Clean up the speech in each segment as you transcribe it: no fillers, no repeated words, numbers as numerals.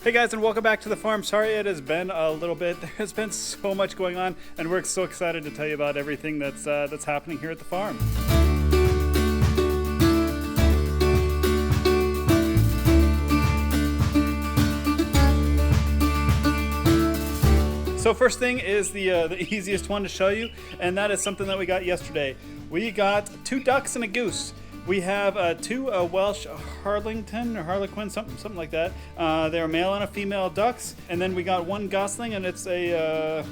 Hey guys, and welcome back to the farm. Sorry it has been a little bit. There has been so much going on, and we're so excited to tell you about everything that's happening here at the farm. So first thing is the easiest one to show you, and that is something that we got yesterday. We got 2 ducks and a goose. We have 2 Welsh Harlington or Harlequin, something like that. They're a male and a female ducks, and then we got 1 gosling, and it's a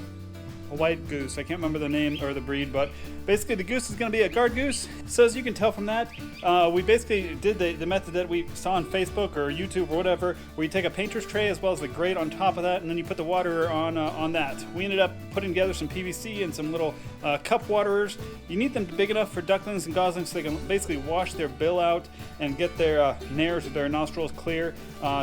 white goose. I can't remember the name or the breed, but basically the goose is going to be a guard goose. So as you can tell from that, we basically did the method that we saw on Facebook or YouTube or whatever, where you take a painter's tray as well as the grate on top of that, and then you put the water on that. We ended up putting together some PVC and some little cup waterers. You need them big enough for ducklings and goslings so they can basically wash their bill out and get their nares or their nostrils clear.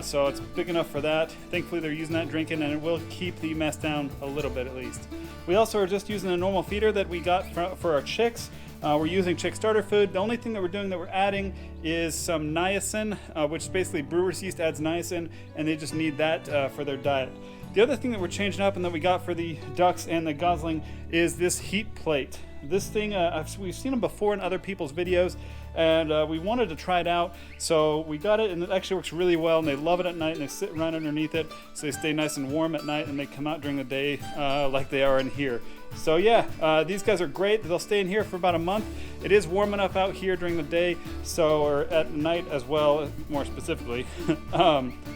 So it's big enough for that. Thankfully they're using that drinking, and it will keep the mess down a little bit at least. We also are just using a normal feeder that we got for our chicks. We're using chick starter food. The only thing that we're adding is some niacin, which is basically brewer's yeast adds niacin, and they just need that for their diet. The other thing that we're changing up and that we got for the ducks and the gosling is this heat plate. This thing, we've seen them before in other people's videos, and we wanted to try it out, so we got it, and it actually works really well, and they love it at night, and they sit right underneath it, so they stay nice and warm at night, and they come out during the day like they are in here. So yeah, these guys are great. They'll stay in here for about a month. It is warm enough out here during the day, or at night as well, more specifically.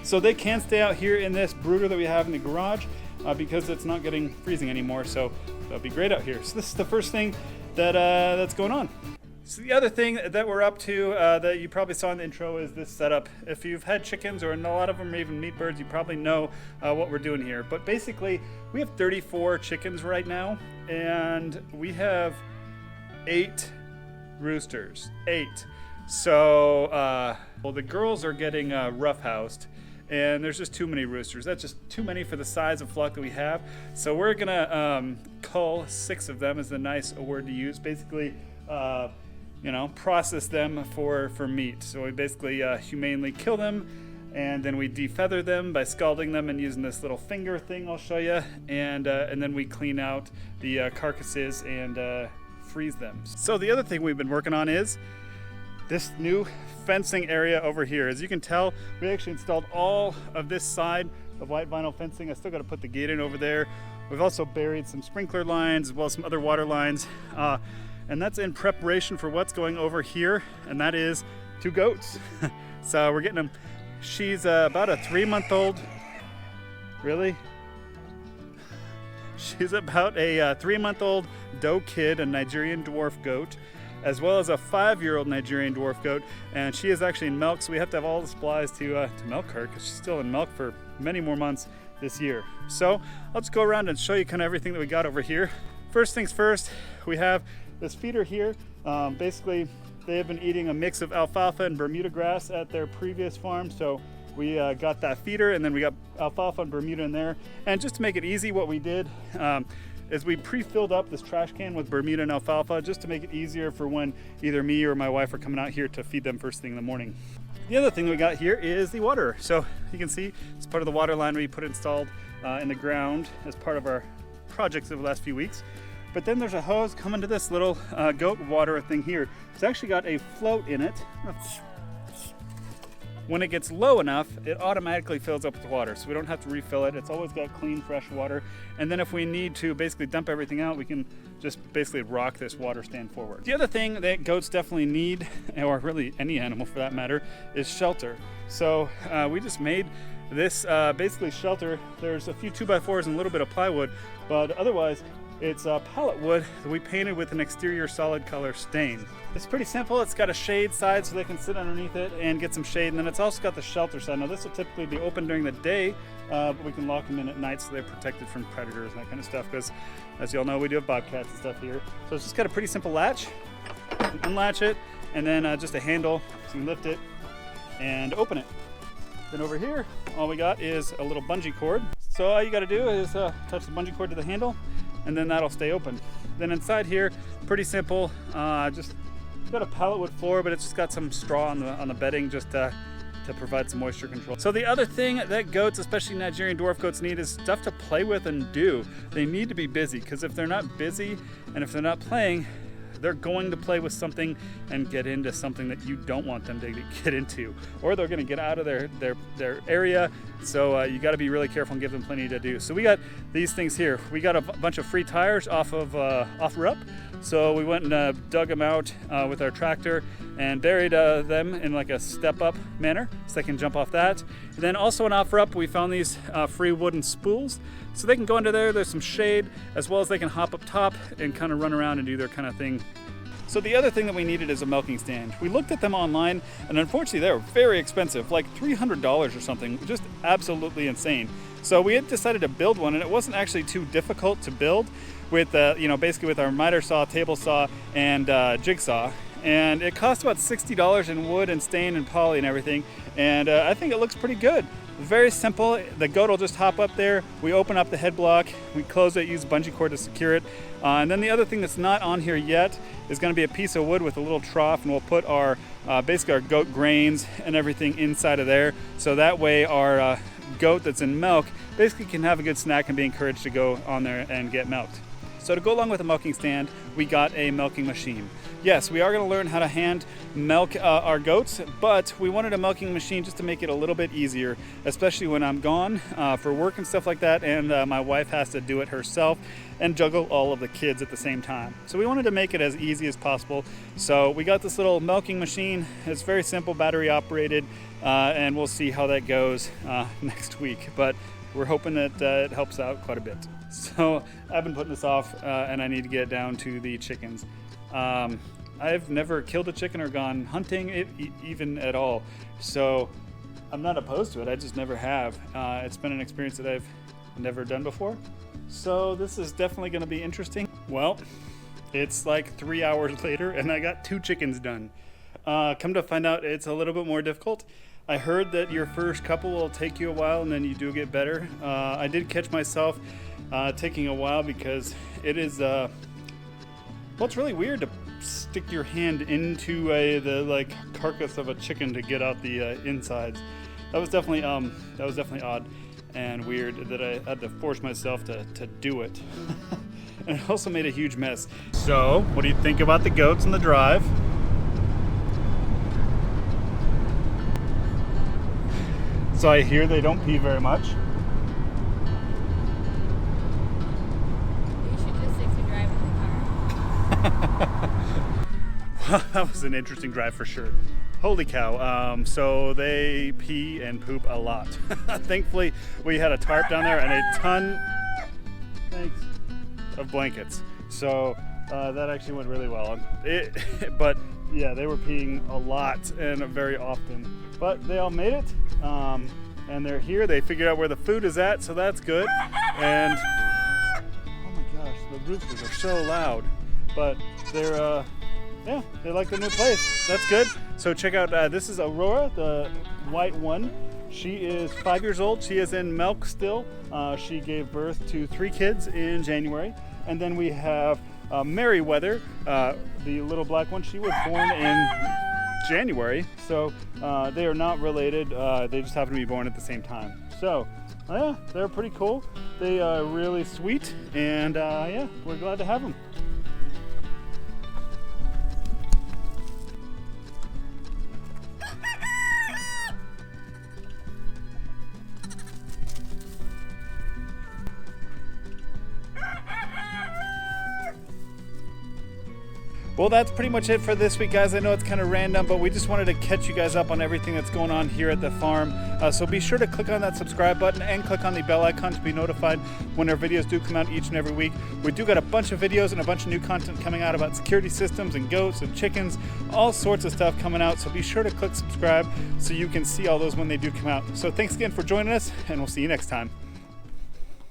So they can stay out here in this brooder that we have in the garage because it's not getting freezing anymore, so they'll be great out here. So this is the first thing that's going on. So the other thing that we're up to that you probably saw in the intro is this setup. If you've had chickens, or a lot of them are even meat birds, you probably know what we're doing here. But basically, we have 34 chickens right now, and we have 8 roosters. 8. So well, the girls are getting roughhoused, and there's just too many roosters. That's just too many for the size of flock that we have. So we're gonna cull 6 of them, is the nice word to use. Basically, process them for meat. So we basically humanely kill them, and then we defeather them by scalding them and using this little finger thing I'll show you, and then we clean out the carcasses and freeze them. So the other thing we've been working on is this new fencing area over here. As you can tell, we actually installed all of this side of white vinyl fencing. I still got to put the gate in over there. We've also buried some sprinkler lines as well as some other water lines. And that's in preparation for what's going over here, and that is 2 goats. So we're getting them. She's about a 3-month-old. Really? She's about a 3-month-old doe kid, a Nigerian dwarf goat, as well as a 5-year-old Nigerian dwarf goat, and she is actually in milk, so we have to have all the supplies to milk her, because she's still in milk for many more months this year. So I'll just go around and show you kind of everything that we got over here. First things first, we have this feeder here. Basically, they have been eating a mix of alfalfa and Bermuda grass at their previous farm, so we got that feeder, and then we got alfalfa and Bermuda in there. And just to make it easy, what we did is we pre-filled up this trash can with Bermuda and alfalfa just to make it easier for when either me or my wife are coming out here to feed them first thing in the morning. The other thing we got here is the water. So you can see it's part of the water line we put installed in the ground as part of our projects over the last few weeks. But then there's a hose coming to this little goat water thing here. It's actually got a float in it. When it gets low enough, it automatically fills up with water, so we don't have to refill it. It's always got clean, fresh water. And then if we need to basically dump everything out, we can just basically rock this water stand forward. The other thing that goats definitely need, or really any animal for that matter, is shelter. So we just made this basically shelter. There's a few 2x4s and a little bit of plywood, but otherwise it's pallet wood that we painted with an exterior solid color stain. It's pretty simple. It's got a shade side so they can sit underneath it and get some shade, and then it's also got the shelter side. Now this will typically be open during the day, but we can lock them in at night so they're protected from predators and that kind of stuff, because as you all know, we do have bobcats and stuff here. So it's just got a pretty simple latch. You can unlatch it, and then just a handle, so you can lift it and open it. Then over here, all we got is a little bungee cord. So all you got to do is touch the bungee cord to the handle, and then that'll stay open. Then inside here, pretty simple. Just got a pallet wood floor, but it's just got some straw on the bedding just to to provide some moisture control. So the other thing that goats, especially Nigerian dwarf goats, need is stuff to play with and do. They need to be busy, because if they're not busy and if they're not playing, they're going to play with something and get into something that you don't want them to get into, or they're going to get out of their area. So you got to be really careful and give them plenty to do. So we got these things here. We got a bunch of free tires off Rupp. So we went and dug them out with our tractor and buried them in like a step-up manner so they can jump off that. And then also on Rupp, we found these free wooden spools. So they can go under there, there's some shade, as well as they can hop up top and kind of run around and do their kind of thing. So the other thing that we needed is a milking stand. We looked at them online, and unfortunately they're very expensive, like $300 or something, just absolutely insane. So we had decided to build one, and it wasn't actually too difficult to build with, basically with our miter saw, table saw, and jigsaw. And it cost about $60 in wood and stain and poly and everything, and I think it looks pretty good. Very simple. The goat will just hop up there. We open up the head block, we close it, use bungee cord to secure it. And then the other thing that's not on here yet is going to be a piece of wood with a little trough, and we'll put our basically our goat grains and everything inside of there. So that way our goat that's in milk basically can have a good snack and be encouraged to go on there and get milked. So to go along with the milking stand, we got a milking machine. Yes, we are going to learn how to hand milk our goats, but we wanted a milking machine just to make it a little bit easier, especially when I'm gone for work and stuff like that, and my wife has to do it herself and juggle all of the kids at the same time. So we wanted to make it as easy as possible. So we got this little milking machine. It's very simple, battery operated, and we'll see how that goes next week. But we're hoping that it helps out quite a bit. So I've been putting this off, and I need to get down to the chickens. I've never killed a chicken or gone hunting even at all, so I'm not opposed to it. I just never have. It's been an experience that I've never done before, so this is definitely going to be interesting. Well, it's like 3 hours later and I got 2 chickens done. Come to find out, it's a little bit more difficult. I heard that your first couple will take you a while and then you do get better. I did catch myself taking a while because it is well, it's really weird to stick your hand into the carcass of a chicken to get out the insides. That was definitely odd and weird that I had to force myself to do it. And it also made a huge mess. So, what do you think about the goats and the drive? So I hear they don't pee very much. Well, that was an interesting drive for sure. Holy cow. So they pee and poop a lot. Thankfully, we had a tarp down there and a ton of blankets. So that actually went really well. But yeah, they were peeing a lot and very often. But they all made it. And they're here. They figured out where the food is at, so that's good. And oh my gosh, the roosters are so loud. But they're yeah, they like their new place. That's good. So check out, this is Aurora, the white one. She is 5 years old. She is in milk still. She gave birth to 3 kids in January. And then we have Merryweather, the little black one. She was born in January. So they are not related. They just happen to be born at the same time. So yeah, they're pretty cool. They are really sweet. And yeah, we're glad to have them. Well, that's pretty much it for this week, guys. I know it's kind of random, but we just wanted to catch you guys up on everything that's going on here at the farm. So be sure to click on that subscribe button and click on the bell icon to be notified when our videos do come out each and every week. We do got a bunch of videos and a bunch of new content coming out about security systems and goats and chickens, all sorts of stuff coming out. So be sure to click subscribe so you can see all those when they do come out. So thanks again for joining us, and we'll see you next time.